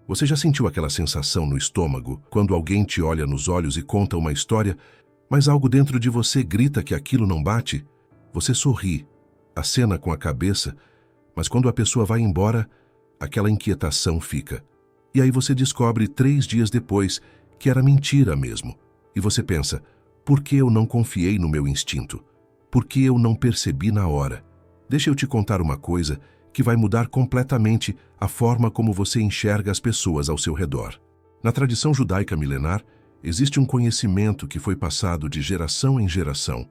Você já sentiu aquela sensação no estômago quando alguém te olha nos olhos e conta uma história, mas algo dentro de você grita que aquilo não bate? Você sorri, acena com a cabeça, mas quando a pessoa vai embora, aquela inquietação fica. E aí você descobre 3 dias depois que era mentira mesmo. E você pensa, por que eu não confiei no meu instinto? Por que eu não percebi na hora? Deixa eu te contar uma coisa que vai mudar completamente a forma como você enxerga as pessoas ao seu redor. Na tradição judaica milenar, existe um conhecimento que foi passado de geração em geração,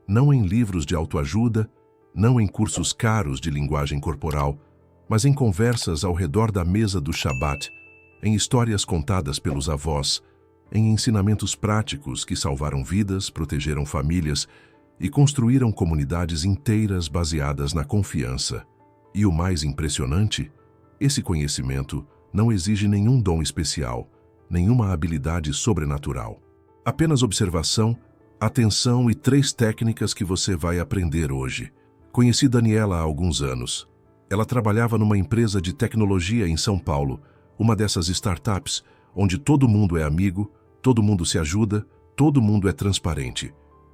não em livros de autoajuda, não em cursos caros de linguagem corporal, mas em conversas ao redor da mesa do Shabat, em histórias contadas pelos avós, em ensinamentos práticos que salvaram vidas, protegeram famílias e construíram comunidades inteiras baseadas na confiança. E o mais impressionante, esse conhecimento não exige nenhum dom especial, nenhuma habilidade sobrenatural. Apenas observação, atenção e 3 técnicas que você vai aprender hoje. Conheci Daniela há alguns anos. Ela trabalhava numa empresa de tecnologia em São Paulo, uma dessas startups, onde todo mundo é amigo, todo mundo se ajuda, todo mundo é transparente.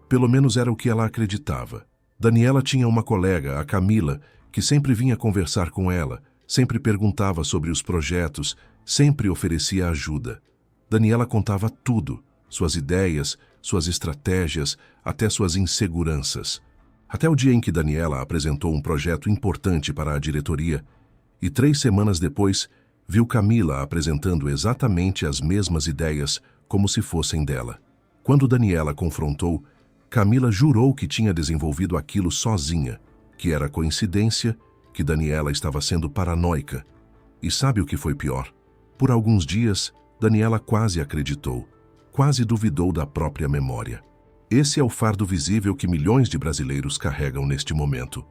Pelo menos era o que ela acreditava. Daniela tinha uma colega, a Camila, que sempre vinha conversar com ela, sempre perguntava sobre os projetos, sempre oferecia ajuda. Daniela contava tudo, suas ideias, suas estratégias, até suas inseguranças. Até o dia em que Daniela apresentou um projeto importante para a diretoria e 3 semanas depois, viu Camila apresentando exatamente as mesmas ideias como se fossem dela. Quando Daniela confrontou, Camila jurou que tinha desenvolvido aquilo sozinha, que era coincidência, que Daniela estava sendo paranoica. E sabe o que foi pior? Por alguns dias, Daniela quase acreditou, quase duvidou da própria memória. Esse é o fardo visível que milhões de brasileiros carregam neste momento.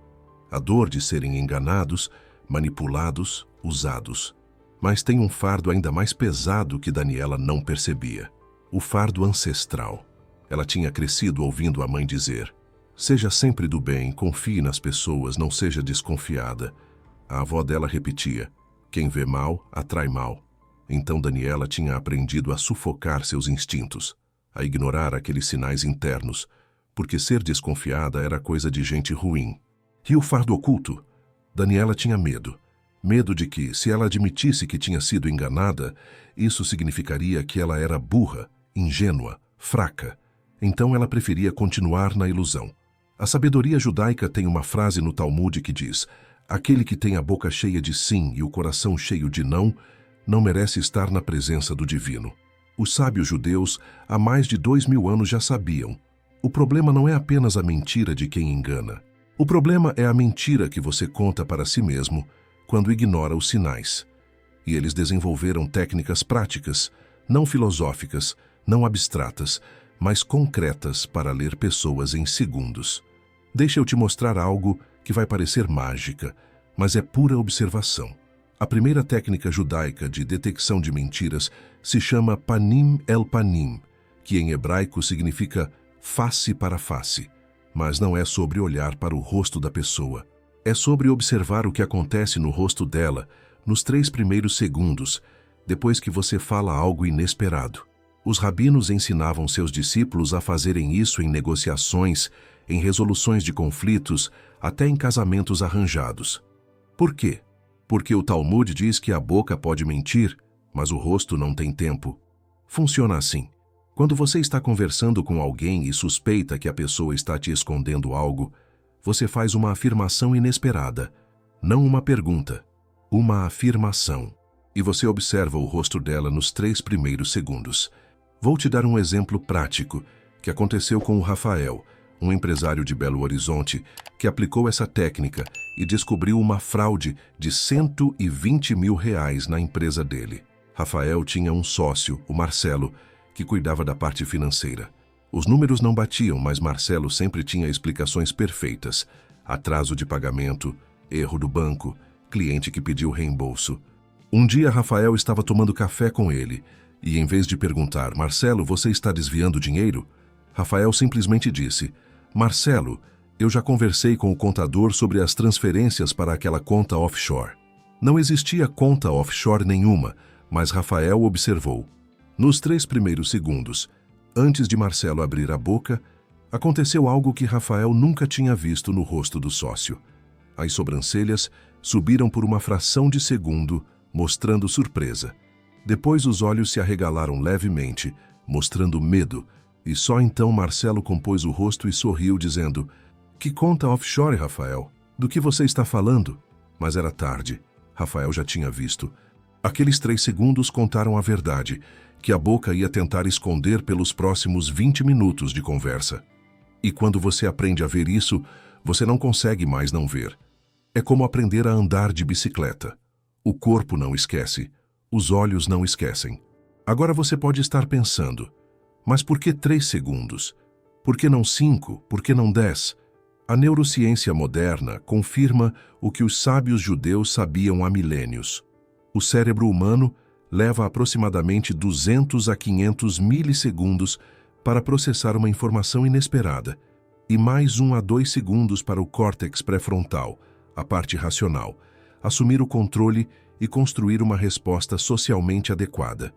A dor de serem enganados, manipulados, usados. Mas tem um fardo ainda mais pesado que Daniela não percebia. O fardo ancestral. Ela tinha crescido ouvindo a mãe dizer: "Seja sempre do bem, confie nas pessoas, não seja desconfiada." A avó dela repetia: "Quem vê mal, atrai mal." Então Daniela tinha aprendido a sufocar seus instintos, a ignorar aqueles sinais internos, porque ser desconfiada era coisa de gente ruim. E o fardo oculto? Daniela tinha medo. Medo de que, se ela admitisse que tinha sido enganada, isso significaria que ela era burra, ingênua, fraca. Então ela preferia continuar na ilusão. A sabedoria judaica tem uma frase no Talmud que diz: "Aquele que tem a boca cheia de sim e o coração cheio de não, não merece estar na presença do divino." Os sábios judeus, há mais de 2000 anos já sabiam. O problema não é apenas a mentira de quem engana. O problema é a mentira que você conta para si mesmo quando ignora os sinais. E eles desenvolveram técnicas práticas, não filosóficas, não abstratas, mas concretas para ler pessoas em segundos. Deixa eu te mostrar algo que vai parecer mágica, mas é pura observação. A primeira técnica judaica de detecção de mentiras se chama Panim el Panim, que em hebraico significa face para face. Mas não é sobre olhar para o rosto da pessoa. É sobre observar o que acontece no rosto dela nos 3 primeiros segundos, depois que você fala algo inesperado. Os rabinos ensinavam seus discípulos a fazerem isso em negociações, em resoluções de conflitos, até em casamentos arranjados. Por quê? Porque o Talmud diz que a boca pode mentir, mas o rosto não tem tempo. Funciona assim. Quando você está conversando com alguém e suspeita que a pessoa está te escondendo algo, você faz uma afirmação inesperada, não uma pergunta, uma afirmação. E você observa o rosto dela nos 3 primeiros segundos. Vou te dar um exemplo prático que aconteceu com o Rafael, um empresário de Belo Horizonte que aplicou essa técnica e descobriu uma fraude de R$120 mil na empresa dele. Rafael tinha um sócio, o Marcelo, que cuidava da parte financeira. Os números não batiam, mas Marcelo sempre tinha explicações perfeitas. Atraso de pagamento, erro do banco, cliente que pediu reembolso. Um dia Rafael estava tomando café com ele e, em vez de perguntar: "Marcelo, você está desviando dinheiro?", Rafael simplesmente disse: "Marcelo, eu já conversei com o contador sobre as transferências para aquela conta offshore." Não existia conta offshore nenhuma, Mas Rafael observou. Nos 3 primeiros segundos, antes de Marcelo abrir a boca, aconteceu algo que Rafael nunca tinha visto no rosto do sócio. As sobrancelhas subiram por uma fração de segundo, mostrando surpresa. Depois os olhos se arregalaram levemente, mostrando medo, e só então Marcelo compôs o rosto e sorriu, dizendo: "Que conta offshore, Rafael? Do que você está falando?" Mas era tarde. Rafael já tinha visto. Aqueles 3 segundos contaram a verdade, que a boca ia tentar esconder pelos próximos 20 minutos de conversa. E quando você aprende a ver isso, você não consegue mais não ver. É como aprender a andar de bicicleta. O corpo não esquece, os olhos não esquecem. Agora você pode estar pensando: mas por que 3 segundos? Por que não 5? Por que não 10? A neurociência moderna confirma o que os sábios judeus sabiam há milênios. O cérebro humano leva aproximadamente 200 a 500 milissegundos para processar uma informação inesperada, e mais 1 a 2 segundos para o córtex pré-frontal, a parte racional, assumir o controle e construir uma resposta socialmente adequada.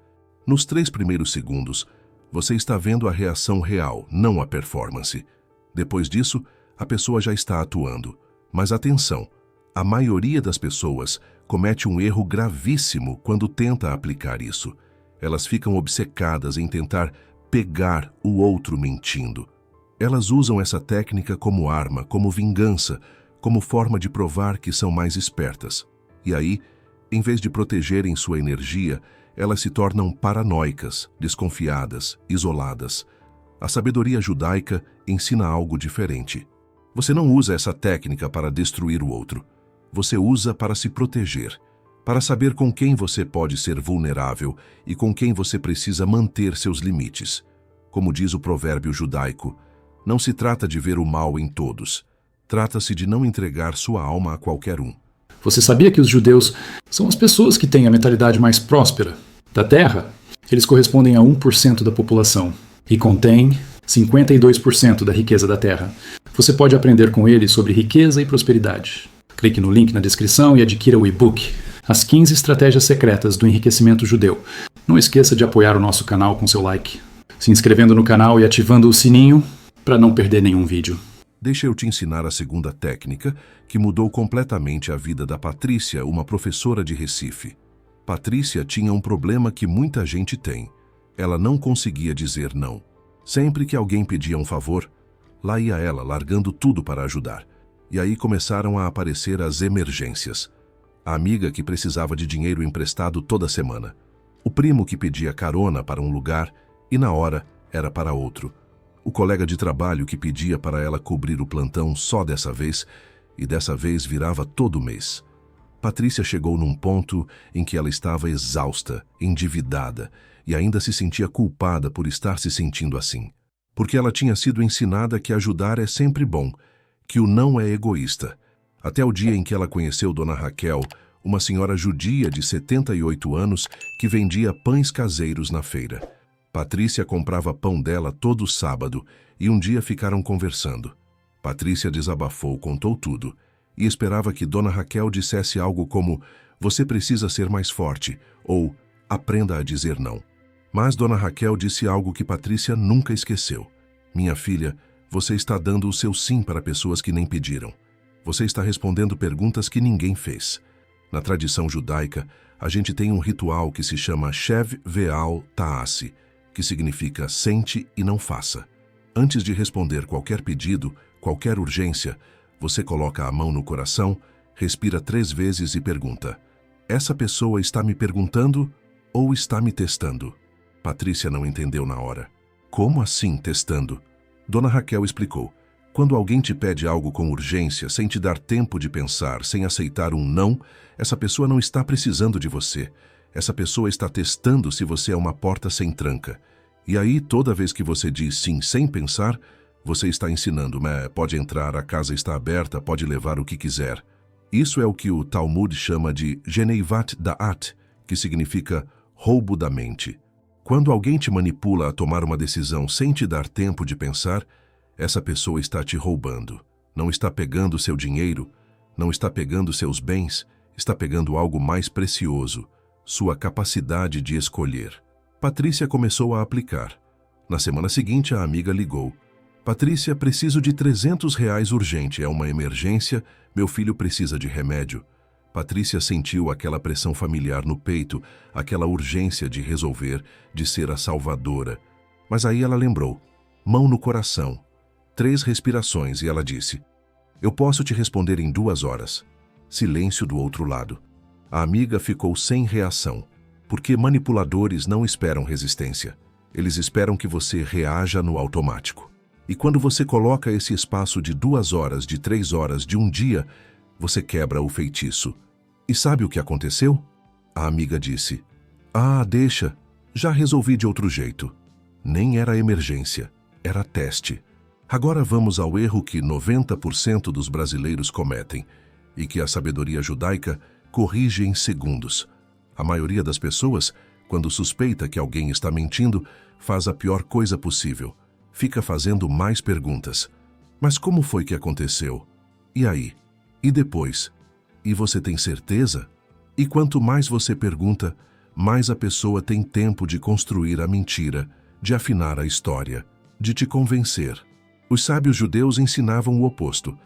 Nos 3 primeiros segundos, você está vendo a reação real, não a performance. Depois disso, a pessoa já está atuando. Mas atenção, a maioria das pessoas comete um erro gravíssimo quando tenta aplicar isso. Elas ficam obcecadas em tentar pegar o outro mentindo. Elas usam essa técnica como arma, como vingança, como forma de provar que são mais espertas. E aí, em vez de protegerem sua energia, elas se tornam paranoicas, desconfiadas, isoladas. A sabedoria judaica ensina algo diferente. Você não usa essa técnica para destruir o outro. Você usa para se proteger, para saber com quem você pode ser vulnerável e com quem você precisa manter seus limites. Como diz o provérbio judaico, não se trata de ver o mal em todos. Trata-se de não entregar sua alma a qualquer um. Você sabia que os judeus são as pessoas que têm a mentalidade mais próspera da Terra? Eles correspondem a 1% da população e contêm 52% da riqueza da Terra. Você pode aprender com eles sobre riqueza e prosperidade. Clique no link na descrição e adquira o e-book As 15 Estratégias Secretas do Enriquecimento Judeu. Não esqueça de apoiar o nosso canal com seu like, se inscrevendo no canal e ativando o sininho para não perder nenhum vídeo. Deixa eu te ensinar a segunda técnica que mudou completamente a vida da Patrícia, uma professora de Recife. Patrícia tinha um problema que muita gente tem. Ela não conseguia dizer não. Sempre que alguém pedia um favor, lá ia ela, largando tudo para ajudar. E aí começaram a aparecer as emergências. A amiga que precisava de dinheiro emprestado toda semana. O primo que pedia carona para um lugar e na hora era para outro. O colega de trabalho que pedia para ela cobrir o plantão só dessa vez, e dessa vez virava todo mês. Patrícia chegou num ponto em que ela estava exausta, endividada, e ainda se sentia culpada por estar se sentindo assim. Porque ela tinha sido ensinada que ajudar é sempre bom, que o não é egoísta. Até o dia em que ela conheceu Dona Raquel, uma senhora judia de 78 anos que vendia pães caseiros na feira. Patrícia comprava pão dela todo sábado e um dia ficaram conversando. Patrícia desabafou, contou tudo e esperava que Dona Raquel dissesse algo como: "Você precisa ser mais forte" ou "Aprenda a dizer não". Mas Dona Raquel disse algo que Patrícia nunca esqueceu. "Minha filha, você está dando o seu sim para pessoas que nem pediram. Você está respondendo perguntas que ninguém fez." Na tradição judaica, a gente tem um ritual que se chama Shev Ve'al Ta'asi, que significa sente e não faça. Antes de responder qualquer pedido, qualquer urgência, você coloca a mão no coração, respira 3 vezes e pergunta: "Essa pessoa está me perguntando ou está me testando?" Patrícia não entendeu na hora. "Como assim testando?" Dona Raquel explicou. "Quando alguém te pede algo com urgência, sem te dar tempo de pensar, sem aceitar um não, essa pessoa não está precisando de você. Essa pessoa está testando se você é uma porta sem tranca. E aí, toda vez que você diz sim sem pensar, você está ensinando: pode entrar, a casa está aberta, pode levar o que quiser." Isso é o que o Talmud chama de Geneivat Da'at, que significa roubo da mente. Quando alguém te manipula a tomar uma decisão sem te dar tempo de pensar, essa pessoa está te roubando. Não está pegando seu dinheiro, não está pegando seus bens, está pegando algo mais precioso, sua capacidade de escolher. Patrícia começou a aplicar. Na semana seguinte, a amiga ligou. Patrícia, preciso de R$ 300 urgente, é uma emergência, meu filho precisa de remédio. Patrícia sentiu aquela pressão familiar no peito, aquela urgência de resolver, de ser a salvadora. Mas aí ela lembrou. Mão no coração. 3 respirações e ela disse: eu posso te responder em 2 horas. Silêncio do outro lado. A amiga ficou sem reação, porque manipuladores não esperam resistência. Eles esperam que você reaja no automático. E quando você coloca esse espaço de 2 horas, de 3 horas, de um dia, você quebra o feitiço. E sabe o que aconteceu? A amiga disse: deixa, já resolvi de outro jeito. Nem era emergência, era teste. Agora vamos ao erro que 90% dos brasileiros cometem e que a sabedoria judaica corrige em segundos. A maioria das pessoas, quando suspeita que alguém está mentindo, faz a pior coisa possível. Fica fazendo mais perguntas. Mas como foi que aconteceu? E aí? E depois? E você tem certeza? E quanto mais você pergunta, mais a pessoa tem tempo de construir a mentira, de afinar a história, de te convencer. Os sábios judeus ensinavam o oposto.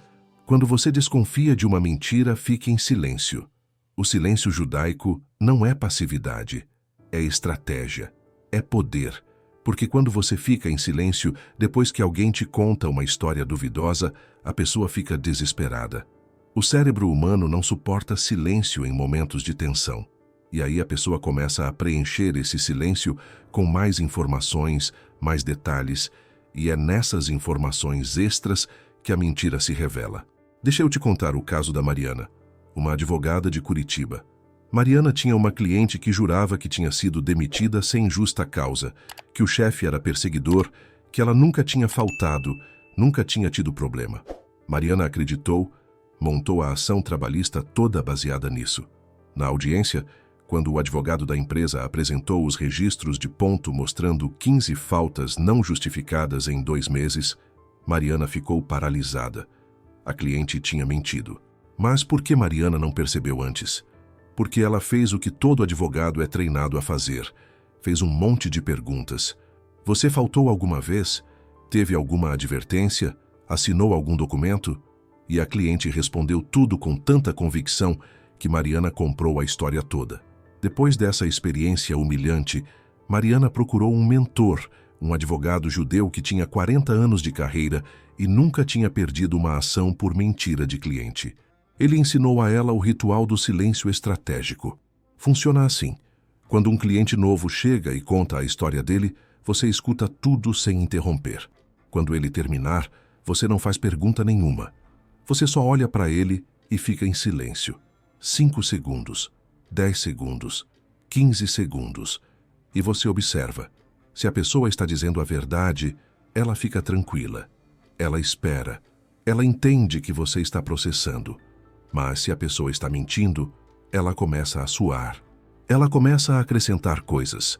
Quando você desconfia de uma mentira, fique em silêncio. O silêncio judaico não é passividade, é estratégia, é poder. Porque quando você fica em silêncio, depois que alguém te conta uma história duvidosa, a pessoa fica desesperada. O cérebro humano não suporta silêncio em momentos de tensão. E aí a pessoa começa a preencher esse silêncio com mais informações, mais detalhes, e é nessas informações extras que a mentira se revela. Deixa eu te contar o caso da Mariana, uma advogada de Curitiba. Mariana tinha uma cliente que jurava que tinha sido demitida sem justa causa, que o chefe era perseguidor, que ela nunca tinha faltado, nunca tinha tido problema. Mariana acreditou, montou a ação trabalhista toda baseada nisso. Na audiência, quando o advogado da empresa apresentou os registros de ponto mostrando 15 faltas não justificadas em 2 meses, Mariana ficou paralisada. A cliente tinha mentido. Mas por que Mariana não percebeu antes? Porque ela fez o que todo advogado é treinado a fazer. Fez um monte de perguntas. Você faltou alguma vez? Teve alguma advertência? Assinou algum documento? E a cliente respondeu tudo com tanta convicção que Mariana comprou a história toda. Depois dessa experiência humilhante, Mariana procurou um mentor, um advogado judeu que tinha 40 anos de carreira e nunca tinha perdido uma ação por mentira de cliente. Ele ensinou a ela o ritual do silêncio estratégico. Funciona assim. Quando um cliente novo chega e conta a história dele, você escuta tudo sem interromper. Quando ele terminar, você não faz pergunta nenhuma. Você só olha para ele e fica em silêncio. 5 segundos. 10 segundos, 15 segundos, e você observa. Se a pessoa está dizendo a verdade, ela fica tranquila. Ela espera. Ela entende que você está processando. Mas se a pessoa está mentindo, ela começa a suar. Ela começa a acrescentar coisas.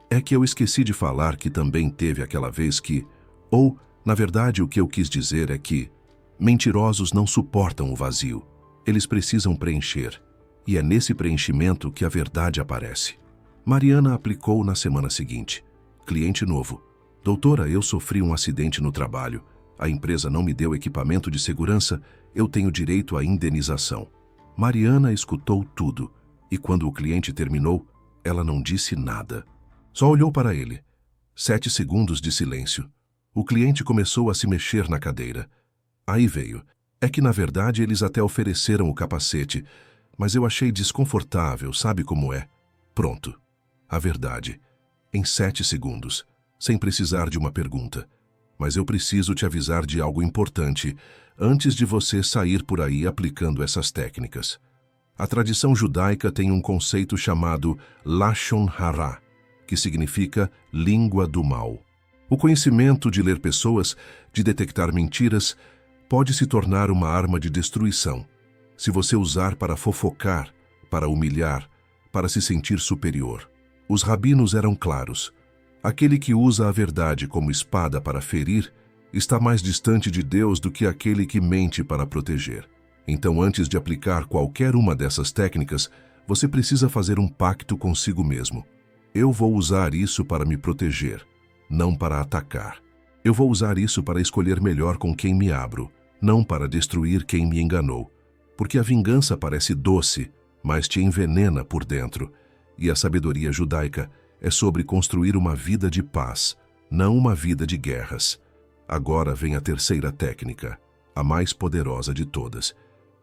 É que eu esqueci de falar que também teve aquela vez que... Ou, na verdade, o que eu quis dizer é que mentirosos não suportam o vazio. Eles precisam preencher. E é nesse preenchimento que a verdade aparece. Mariana aplicou na semana seguinte. Cliente novo. Doutora, eu sofri um acidente no trabalho. A empresa não me deu equipamento de segurança. Eu tenho direito à indenização. Mariana escutou tudo. E quando o cliente terminou, ela não disse nada. Só olhou para ele. 7 segundos de silêncio. O cliente começou a se mexer na cadeira. Aí veio. É que, na verdade, eles até ofereceram o capacete, mas eu achei desconfortável, sabe como é? Pronto. A verdade. Em 7 segundos, sem precisar de uma pergunta. Mas eu preciso te avisar de algo importante antes de você sair por aí aplicando essas técnicas. A tradição judaica tem um conceito chamado Lashon Hara, que significa língua do mal. O conhecimento de ler pessoas, de detectar mentiras, pode se tornar uma arma de destruição. Se você usar para fofocar, para humilhar, para se sentir superior. Os rabinos eram claros. Aquele que usa a verdade como espada para ferir está mais distante de Deus do que aquele que mente para proteger. Então, antes de aplicar qualquer uma dessas técnicas, Você precisa fazer um pacto consigo mesmo. Eu vou usar isso para me proteger, não para atacar. Eu vou usar isso para escolher melhor com quem me abro, não para destruir quem me enganou. Porque a vingança parece doce, mas te envenena por dentro. E a sabedoria judaica é sobre construir uma vida de paz, não uma vida de guerras. Agora vem a terceira técnica, a mais poderosa de todas,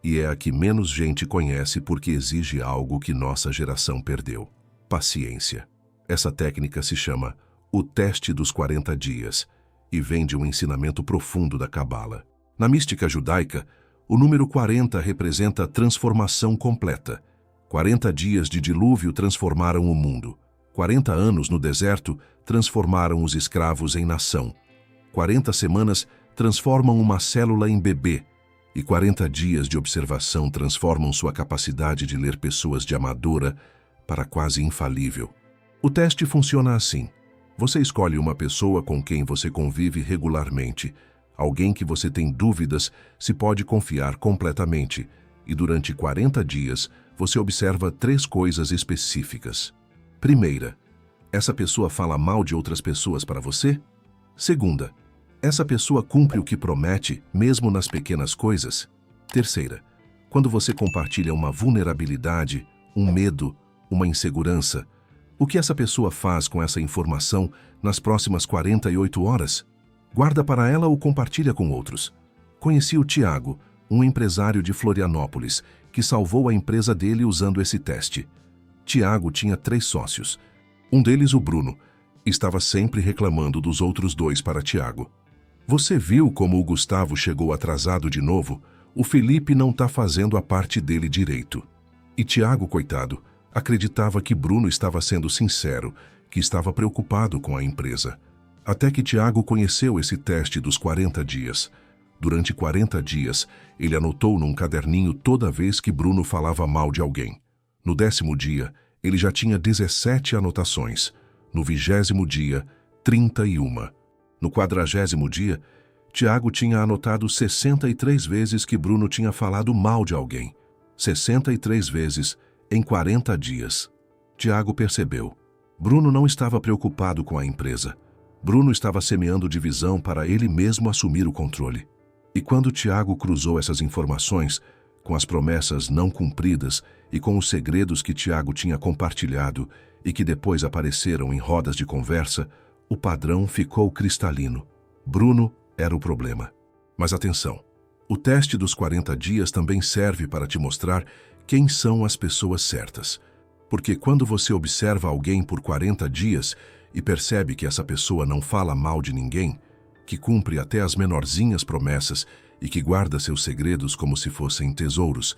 e é a que menos gente conhece porque exige algo que nossa geração perdeu: paciência. Essa técnica se chama o teste dos 40 dias e vem de um ensinamento profundo da Cabala. Na mística judaica, o número 40 representa a transformação completa. 40 dias de dilúvio transformaram o mundo. 40 anos no deserto transformaram os escravos em nação. 40 semanas transformam uma célula em bebê. E 40 dias de observação transformam sua capacidade de ler pessoas de amadora para quase infalível. O teste funciona assim. Você escolhe uma pessoa com quem você convive regularmente, alguém que você tem dúvidas se pode confiar completamente, e durante 40 dias você observa 3 coisas específicas. Primeira, essa pessoa fala mal de outras pessoas para você? Segunda, essa pessoa cumpre o que promete, mesmo nas pequenas coisas? Terceira, quando você compartilha uma vulnerabilidade, um medo, uma insegurança, o que essa pessoa faz com essa informação nas próximas 48 horas? Guarda para ela ou compartilha com outros? Conheci o Tiago, um empresário de Florianópolis, que salvou a empresa dele usando esse teste. Tiago tinha 3 sócios. Um deles, o Bruno, estava sempre reclamando dos outros 2 para Tiago. Você viu como o Gustavo chegou atrasado de novo? O Felipe não está fazendo a parte dele direito. E Tiago, coitado, acreditava que Bruno estava sendo sincero, que estava preocupado com a empresa. Até que Tiago conheceu esse teste dos 40 dias. Durante 40 dias, ele anotou num caderninho toda vez que Bruno falava mal de alguém. No 10º dia, ele já tinha 17 anotações. No 20º dia, 31. No 40º dia, Tiago tinha anotado 63 vezes que Bruno tinha falado mal de alguém. 63 vezes em 40 dias. Tiago percebeu. Bruno não estava preocupado com a empresa. Bruno estava semeando divisão para ele mesmo assumir o controle. E quando Tiago cruzou essas informações, com as promessas não cumpridas e com os segredos que Tiago tinha compartilhado e que depois apareceram em rodas de conversa, o padrão ficou cristalino. Bruno era o problema. Mas atenção, o teste dos 40 dias também serve para te mostrar quem são as pessoas certas. Porque quando você observa alguém por 40 dias e percebe que essa pessoa não fala mal de ninguém, que cumpre até as menorzinhas promessas e que guarda seus segredos como se fossem tesouros,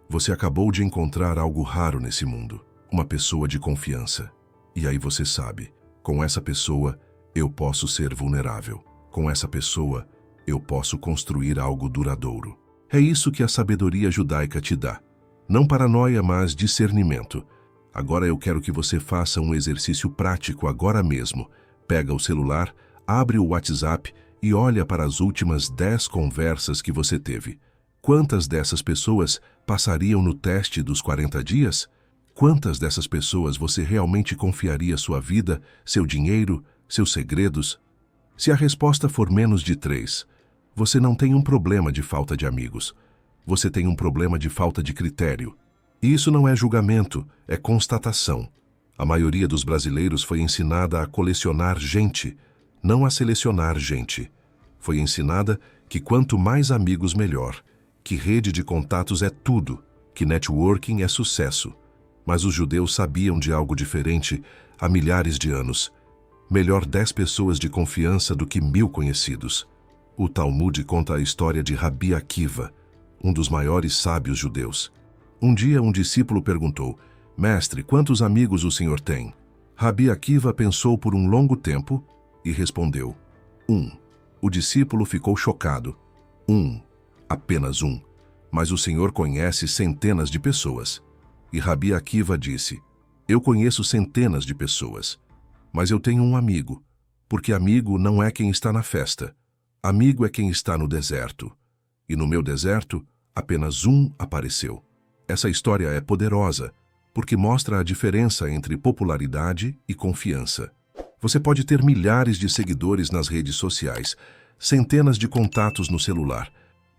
você acabou de encontrar algo raro nesse mundo, uma pessoa de confiança. E aí você sabe, com essa pessoa eu posso ser vulnerável. Com essa pessoa eu posso construir algo duradouro. É isso que a sabedoria judaica te dá. Não paranoia, mas discernimento. Agora eu quero que você faça um exercício prático agora mesmo. Pega o celular, abre o WhatsApp e olha para as últimas 10 conversas que você teve. Quantas dessas pessoas passariam no teste dos 40 dias? Quantas dessas pessoas você realmente confiaria sua vida, seu dinheiro, seus segredos? Se a resposta for menos de 3, você não tem um problema de falta de amigos. Você tem um problema de falta de critério. E isso não é julgamento, é constatação. A maioria dos brasileiros foi ensinada a colecionar gente, não a selecionar gente. Foi ensinada que quanto mais amigos, melhor, que rede de contatos é tudo, que networking é sucesso. Mas os judeus sabiam de algo diferente há milhares de anos. Melhor 10 pessoas de confiança do que 1000 conhecidos. O Talmud conta a história de Rabi Akiva, um dos maiores sábios judeus. Um dia um discípulo perguntou: Mestre, quantos amigos o senhor tem? Rabi Akiva pensou por um longo tempo e respondeu: 1. O discípulo ficou chocado. 1. Apenas 1. Mas o senhor conhece centenas de pessoas. E Rabi Akiva disse: Eu conheço centenas de pessoas, mas eu tenho um amigo, porque amigo não é quem está na festa. Amigo é quem está no deserto. E no meu deserto, apenas 1 apareceu. Essa história é poderosa, porque mostra a diferença entre popularidade e confiança. Você pode ter milhares de seguidores nas redes sociais, centenas de contatos no celular,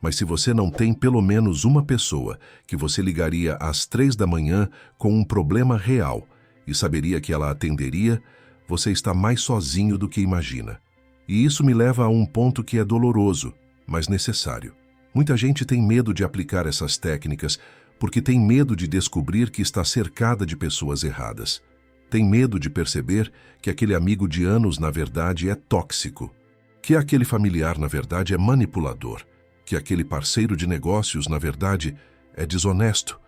mas se você não tem pelo menos uma pessoa que você ligaria às 3 da manhã com um problema real e saberia que ela atenderia, você está mais sozinho do que imagina. E isso me leva a um ponto que é doloroso, mas necessário. Muita gente tem medo de aplicar essas técnicas porque tem medo de descobrir que está cercada de pessoas erradas. Tem medo de perceber que aquele amigo de anos, na verdade, é tóxico, que aquele familiar, na verdade, é manipulador, que aquele parceiro de negócios, na verdade, é desonesto.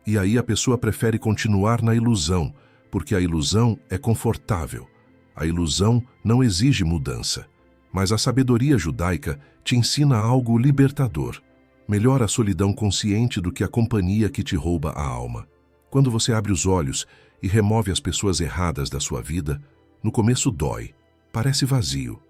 E aí a pessoa prefere continuar na ilusão, porque a ilusão é confortável. A ilusão não exige mudança. Mas a sabedoria judaica te ensina algo libertador. Melhor a solidão consciente do que a companhia que te rouba a alma. Quando você abre os olhos e remove as pessoas erradas da sua vida, no começo dói, parece vazio,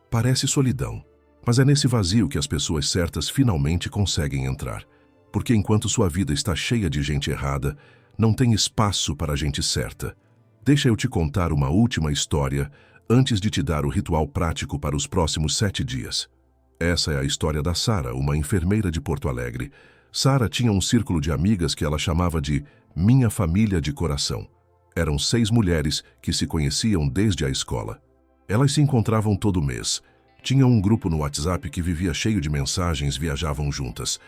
parece solidão. Mas é nesse vazio que as pessoas certas finalmente conseguem entrar. Porque enquanto sua vida está cheia de gente errada, não tem espaço para a gente certa. Deixa eu te contar uma última história antes de te dar o ritual prático para os próximos 7 dias. Essa é a história da Sara, uma enfermeira de Porto Alegre. Sara tinha um círculo de amigas que ela chamava de Minha Família de Coração. Eram 6 mulheres que se conheciam desde a escola. Elas se encontravam todo mês. Tinha um grupo no WhatsApp que vivia cheio de mensagens, viajavam juntas.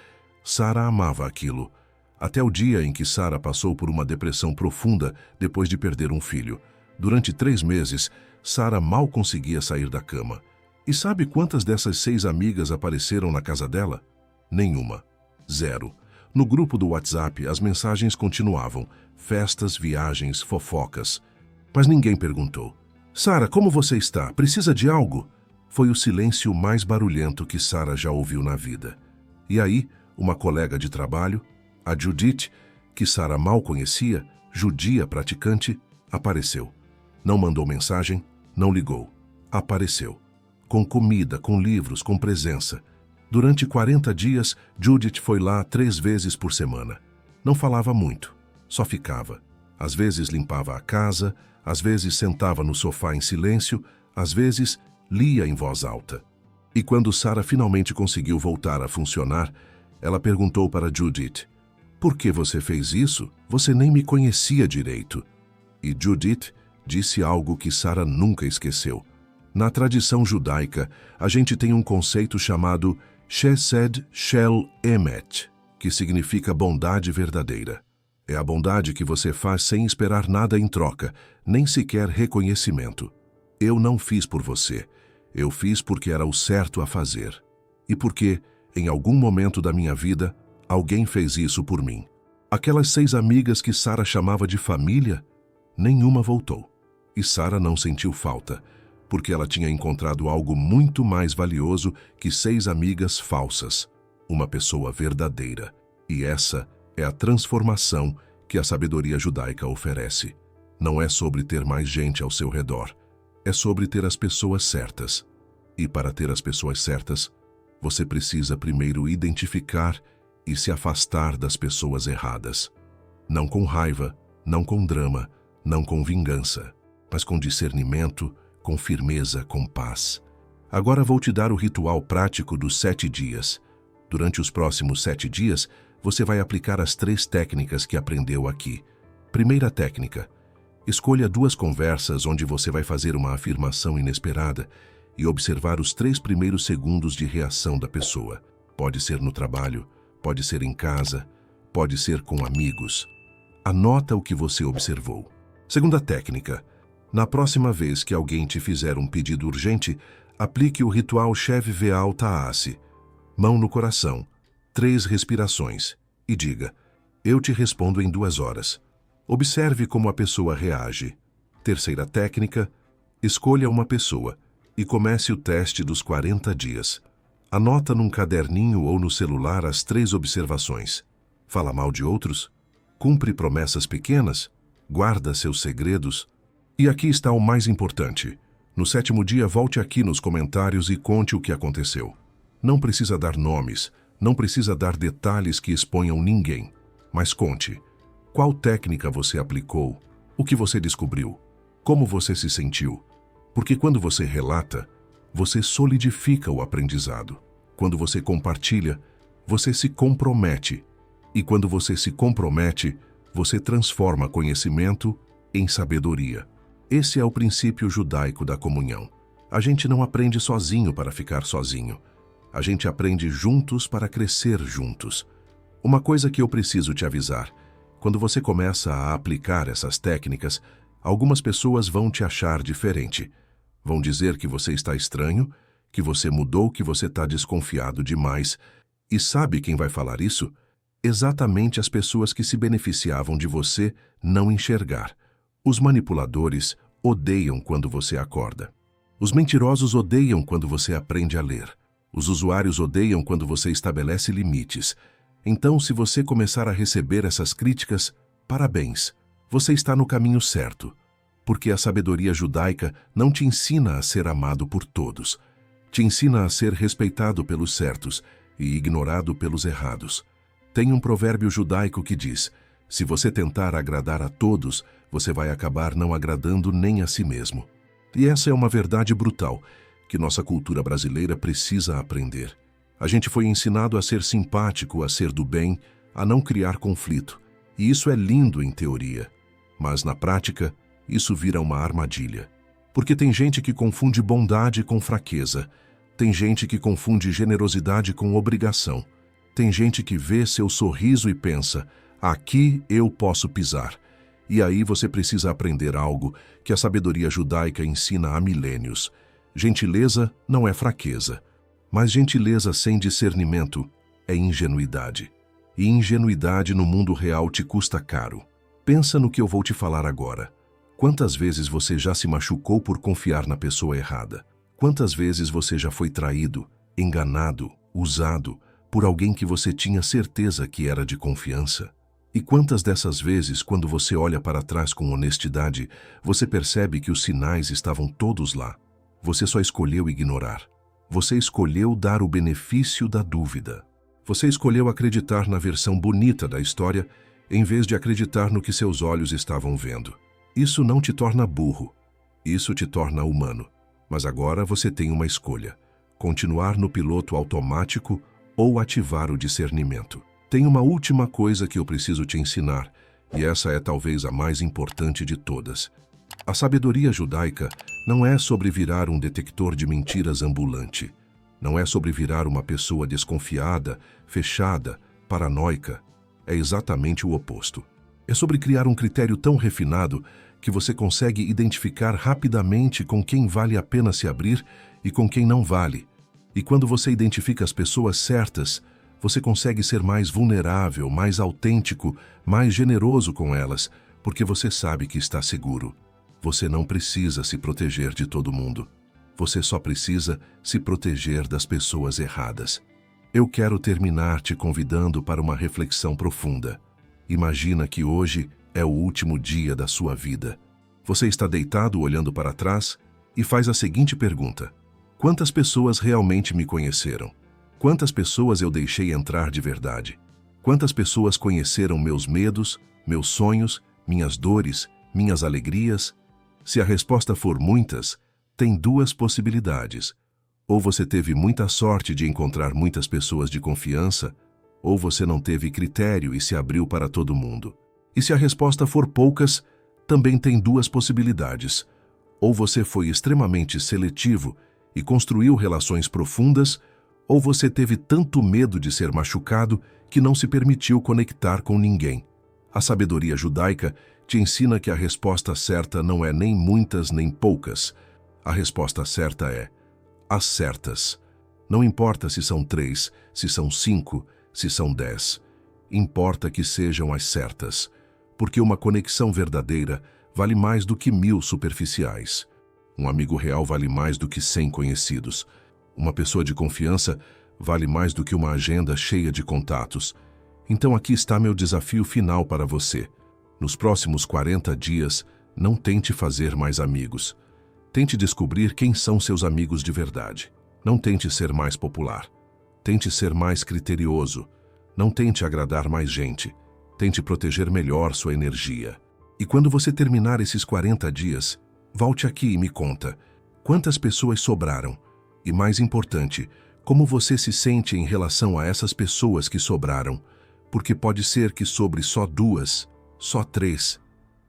Sara amava aquilo. Até o dia em que Sara passou por uma depressão profunda depois de perder um filho. Durante 3 meses, Sara mal conseguia sair da cama. E sabe quantas dessas 6 amigas apareceram na casa dela? Nenhuma. 0. No grupo do WhatsApp, as mensagens continuavam. Festas, viagens, fofocas. Mas ninguém perguntou. Sara, como você está? Precisa de algo? Foi o silêncio mais barulhento que Sara já ouviu na vida. E aí, uma colega de trabalho, a Judith, que Sara mal conhecia, judia praticante, apareceu. Não mandou mensagem, não ligou. Apareceu. Com comida, com livros, com presença. Durante 40 dias, Judith foi lá 3 vezes por semana. Não falava muito, só ficava. Às vezes limpava a casa, às vezes sentava no sofá em silêncio, às vezes lia em voz alta. E quando Sara finalmente conseguiu voltar a funcionar, ela perguntou para Judith: por que você fez isso? Você nem me conhecia direito. E Judith disse algo que Sara nunca esqueceu. Na tradição judaica, a gente tem um conceito chamado Chesed Shel Emet, que significa bondade verdadeira. É a bondade que você faz sem esperar nada em troca, nem sequer reconhecimento. Eu não fiz por você. Eu fiz porque era o certo a fazer. E porque, em algum momento da minha vida, alguém fez isso por mim. Aquelas 6 amigas que Sara chamava de família, nenhuma voltou. E Sara não sentiu falta, porque ela tinha encontrado algo muito mais valioso que 6 amigas falsas, uma pessoa verdadeira. E essa é a transformação que a sabedoria judaica oferece. Não é sobre ter mais gente ao seu redor, é sobre ter as pessoas certas. E para ter as pessoas certas, você precisa primeiro identificar e se afastar das pessoas erradas. Não com raiva, não com drama, não com vingança, mas com discernimento, com firmeza, com paz. Agora vou te dar o ritual prático dos 7 dias. Durante os próximos 7 dias, você vai aplicar as 3 técnicas que aprendeu aqui. Primeira técnica: escolha 2 conversas onde você vai fazer uma afirmação inesperada e observar os 3 primeiros segundos de reação da pessoa. Pode ser no trabalho, pode ser em casa, pode ser com amigos. Anota o que você observou. Segunda técnica: na próxima vez que alguém te fizer um pedido urgente, aplique o ritual Shev Ve'al Ta'ase, mão no coração, 3 respirações, e diga: eu te respondo em 2 horas. Observe como a pessoa reage. Terceira técnica: escolha uma pessoa e comece o teste dos 40 dias. Anota num caderninho ou no celular as 3 observações. Fala mal de outros? Cumpre promessas pequenas? Guarda seus segredos? E aqui está o mais importante. No 7º dia, volte aqui nos comentários e conte o que aconteceu. Não precisa dar nomes, não precisa dar detalhes que exponham ninguém, mas conte. Qual técnica você aplicou? O que você descobriu? Como você se sentiu? Porque quando você relata, você solidifica o aprendizado. Quando você compartilha, você se compromete. E quando você se compromete, você transforma conhecimento em sabedoria. Esse é o princípio judaico da comunhão. A gente não aprende sozinho para ficar sozinho. A gente aprende juntos para crescer juntos. Uma coisa que eu preciso te avisar: quando você começa a aplicar essas técnicas, algumas pessoas vão te achar diferente. Vão dizer que você está estranho, que você mudou, que você está desconfiado demais. E sabe quem vai falar isso? Exatamente as pessoas que se beneficiavam de você não enxergar. Os manipuladores odeiam quando você acorda. Os mentirosos odeiam quando você aprende a ler. Os usuários odeiam quando você estabelece limites. Então, se você começar a receber essas críticas, parabéns, você está no caminho certo. Porque a sabedoria judaica não te ensina a ser amado por todos. Te ensina a ser respeitado pelos certos e ignorado pelos errados. Tem um provérbio judaico que diz: se você tentar agradar a todos, você vai acabar não agradando nem a si mesmo. E essa é uma verdade brutal, que nossa cultura brasileira precisa aprender. A gente foi ensinado a ser simpático, a ser do bem, a não criar conflito. E isso é lindo em teoria. Mas na prática, isso vira uma armadilha. Porque tem gente que confunde bondade com fraqueza. Tem gente que confunde generosidade com obrigação. Tem gente que vê seu sorriso e pensa: aqui eu posso pisar. E aí você precisa aprender algo que a sabedoria judaica ensina há milênios. Gentileza não é fraqueza, mas gentileza sem discernimento é ingenuidade. E ingenuidade no mundo real te custa caro. Pensa no que eu vou te falar agora. Quantas vezes você já se machucou por confiar na pessoa errada? Quantas vezes você já foi traído, enganado, usado por alguém que você tinha certeza que era de confiança? E quantas dessas vezes, quando você olha para trás com honestidade, você percebe que os sinais estavam todos lá? Você só escolheu ignorar. Você escolheu dar o benefício da dúvida. Você escolheu acreditar na versão bonita da história, em vez de acreditar no que seus olhos estavam vendo. Isso não te torna burro. Isso te torna humano. Mas agora você tem uma escolha: continuar no piloto automático ou ativar o discernimento. Tem uma última coisa que eu preciso te ensinar, e essa é talvez a mais importante de todas. A sabedoria judaica não é sobre virar um detector de mentiras ambulante. Não é sobre virar uma pessoa desconfiada, fechada, paranoica. É exatamente o oposto. É sobre criar um critério tão refinado que você consegue identificar rapidamente com quem vale a pena se abrir e com quem não vale. E quando você identifica as pessoas certas, você consegue ser mais vulnerável, mais autêntico, mais generoso com elas, porque você sabe que está seguro. Você não precisa se proteger de todo mundo. Você só precisa se proteger das pessoas erradas. Eu quero terminar te convidando para uma reflexão profunda. Imagina que hoje é o último dia da sua vida. Você está deitado olhando para trás e faz a seguinte pergunta: quantas pessoas realmente me conheceram? Quantas pessoas eu deixei entrar de verdade? Quantas pessoas conheceram meus medos, meus sonhos, minhas dores, minhas alegrias? Se a resposta for muitas, tem duas possibilidades. Ou você teve muita sorte de encontrar muitas pessoas de confiança, ou você não teve critério e se abriu para todo mundo. E se a resposta for poucas, também tem duas possibilidades. Ou você foi extremamente seletivo e construiu relações profundas, ou você teve tanto medo de ser machucado que não se permitiu conectar com ninguém. A sabedoria judaica te ensina que a resposta certa não é nem muitas nem poucas. A resposta certa é as certas. Não importa se são 3, se são 5, se são 10. Importa que sejam as certas, porque uma conexão verdadeira vale mais do que 1000 superficiais. Um amigo real vale mais do que 100 conhecidos. Uma pessoa de confiança vale mais do que uma agenda cheia de contatos. Então aqui está meu desafio final para você. Nos próximos 40 dias, não tente fazer mais amigos. Tente descobrir quem são seus amigos de verdade. Não tente ser mais popular. Tente ser mais criterioso. Não tente agradar mais gente. Tente proteger melhor sua energia. E quando você terminar esses 40 dias, volte aqui e me conta quantas pessoas sobraram. E mais importante, como você se sente em relação a essas pessoas que sobraram. Porque pode ser que sobre só 2, só 3.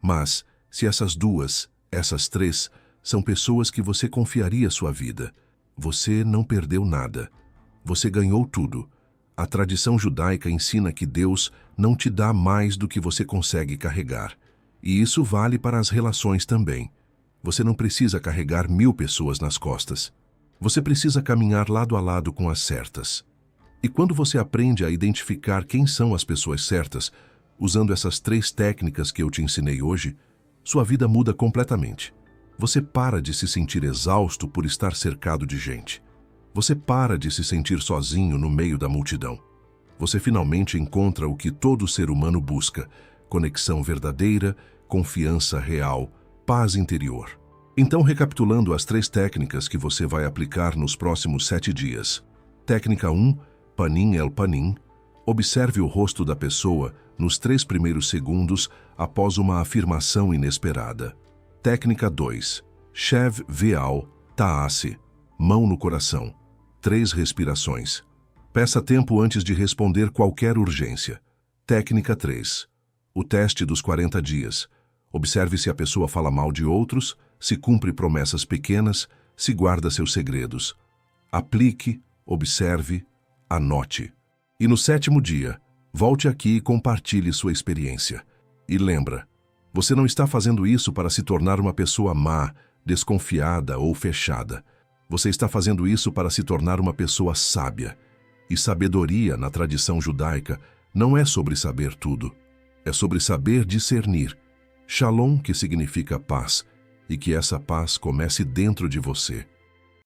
Mas, se essas 2, essas 3, são pessoas que você confiaria sua vida, você não perdeu nada. Você ganhou tudo. A tradição judaica ensina que Deus não te dá mais do que você consegue carregar. E isso vale para as relações também. Você não precisa carregar 1000 pessoas nas costas. Você precisa caminhar lado a lado com as certas. E quando você aprende a identificar quem são as pessoas certas, usando essas 3 técnicas que eu te ensinei hoje, sua vida muda completamente. Você para de se sentir exausto por estar cercado de gente. Você para de se sentir sozinho no meio da multidão. Você finalmente encontra o que todo ser humano busca: conexão verdadeira, confiança real, paz interior. Então, recapitulando as 3 técnicas que você vai aplicar nos próximos 7 dias. Técnica 1, Panim el Panim. Observe o rosto da pessoa nos 3 primeiros segundos após uma afirmação inesperada. Técnica 2, Shev Veal Taase. Mão no coração. 3 respirações. Peça tempo antes de responder qualquer urgência. Técnica 3, o teste dos 40 dias. Observe se a pessoa fala mal de outros, se cumpre promessas pequenas, se guarda seus segredos. Aplique, observe, anote. E no 7º dia, volte aqui e compartilhe sua experiência. E lembra, você não está fazendo isso para se tornar uma pessoa má, desconfiada ou fechada. Você está fazendo isso para se tornar uma pessoa sábia. E sabedoria, na tradição judaica, não é sobre saber tudo. É sobre saber discernir. Shalom, que significa paz, e que essa paz comece dentro de você.